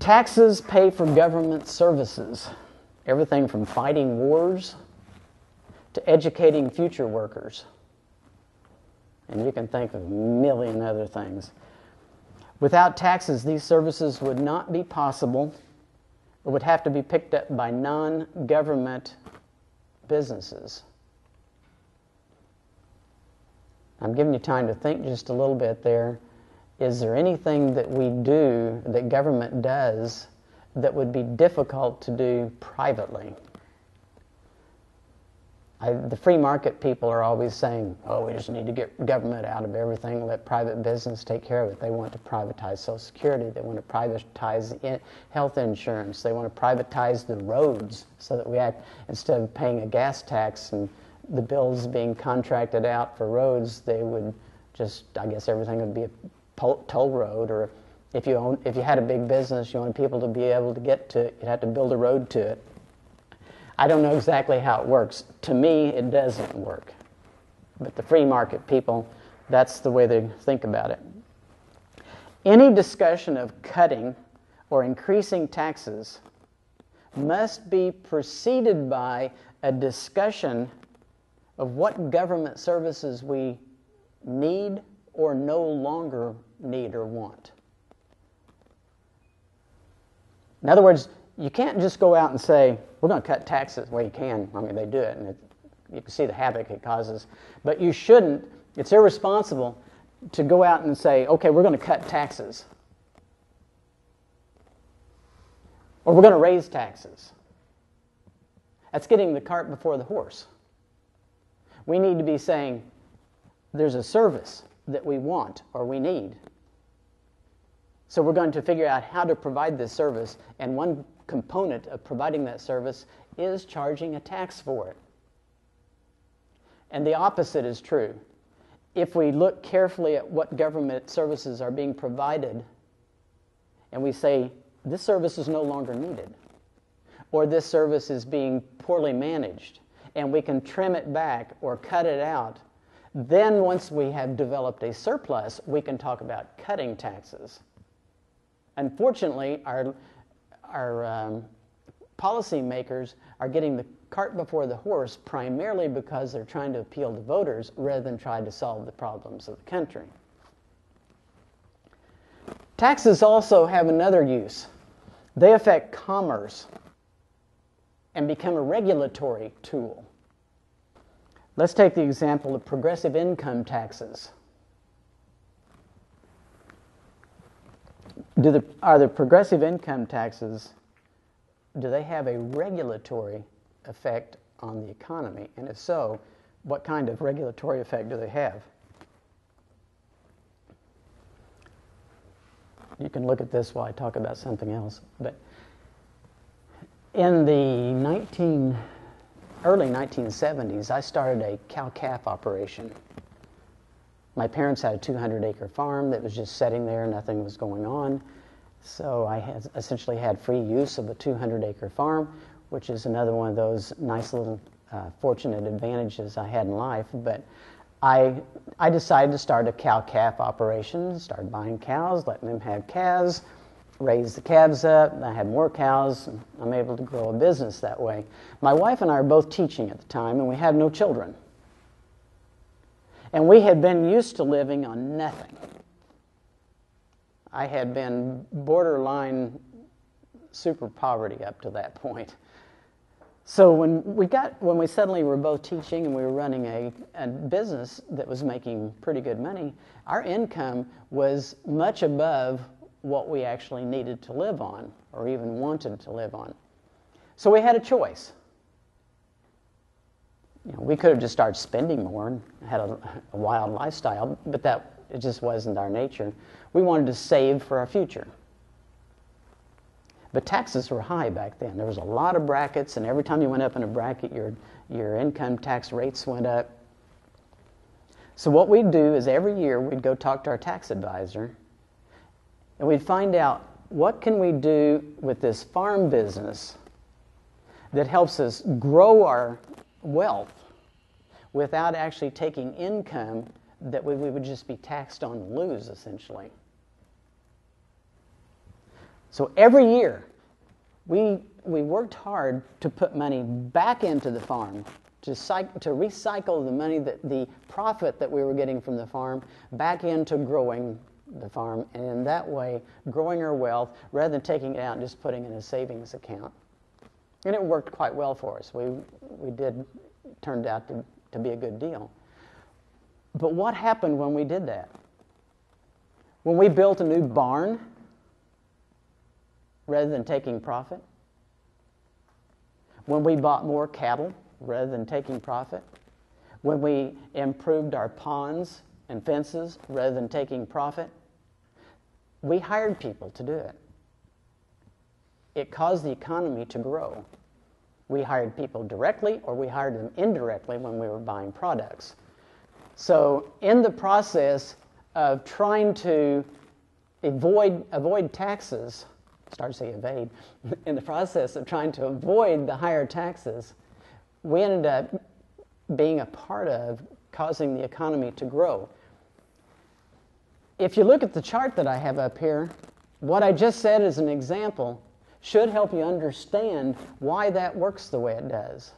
Taxes pay for government services, everything from fighting wars to educating future workers. And you can think of a million other things. Without taxes, these services would not be possible or would have to be picked up by non-government businesses. I'm giving you time to think just a little bit there. Is there anything that we do, that government does, that would be difficult to do privately? The free market people are always saying, oh, we just need to get government out of everything, let private business take care of it. They want to privatize Social Security. They want to privatize health insurance. They want to privatize the roads so that we act, instead of paying a gas tax and the bills being contracted out for roads, they would just, I guess everything would be a toll road, or if you had a big business, you wanted people to be able to get to it, you'd have to build a road to it. I don't know exactly how it works. To me, it doesn't work. But the free market people, that's the way they think about it. Any discussion of cutting or increasing taxes must be preceded by a discussion of what government services we need or no longer need or want. In other words, you can't just go out and say, we're going to cut taxes. Well, you can. I mean, they do it, and you can see the havoc it causes. But you shouldn't. It's irresponsible to go out and say, okay, we're going to cut taxes. Or we're going to raise taxes. That's getting the cart before the horse. We need to be saying, there's a service that we want or we need. So we're going to figure out how to provide this service, and one component of providing that service is charging a tax for it. And the opposite is true. If we look carefully at what government services are being provided, and we say, this service is no longer needed, or this service is being poorly managed, and we can trim it back or cut it out, then once we have developed a surplus, we can talk about cutting taxes. Unfortunately, our policymakers are getting the cart before the horse primarily because they're trying to appeal to voters rather than try to solve the problems of the country. Taxes also have another use. They affect commerce and become a regulatory tool. Let's take the example of progressive income taxes. Are the progressive income taxes, do they have a regulatory effect on the economy? And if so, what kind of regulatory effect do they have? You can look at this while I talk about something else. But in the early 1970s, I started a cow-calf operation. My parents had a 200-acre farm that was just sitting there, nothing was going on. So I essentially had free use of a 200-acre farm, which is another one of those nice little fortunate advantages I had in life. But I decided to start a cow-calf operation, started buying cows, letting them have calves, raised the calves up, I had more cows, and I'm able to grow a business that way. My wife and I are both teaching at the time, and we had no children. And we had been used to living on nothing. I had been borderline super poverty up to that point. So when we suddenly were both teaching and we were running a business that was making pretty good money, our income was much above what we actually needed to live on or even wanted to live on. So we had a choice. We could have just started spending more and had a wild lifestyle, but it just wasn't our nature. We wanted to save for our future. But taxes were high back then. There was a lot of brackets, and every time you went up in a bracket, your income tax rates went up. So what we'd do is every year we'd go talk to our tax advisor, and we'd find out what can we do with this farm business that helps us grow our wealth without actually taking income that we would just be taxed on to lose, essentially. So every year, we worked hard to put money back into the farm, to recycle the money, the profit that we were getting from the farm back into growing the farm, and in that way growing our wealth rather than taking it out and just putting it in a savings account. And it worked quite well for us. Turned out to be a good deal. But what happened when we did that? When we built a new barn rather than taking profit? When we bought more cattle rather than taking profit? When we improved our ponds and fences rather than taking profit? We hired people to do it. It caused the economy to grow. We hired people directly or we hired them indirectly when we were buying products. So in the process of trying to avoid taxes, start to say evade, in the process of trying to avoid the higher taxes, we ended up being a part of causing the economy to grow. If you look at the chart that I have up here, what I just said as an example should help you understand why that works the way it does.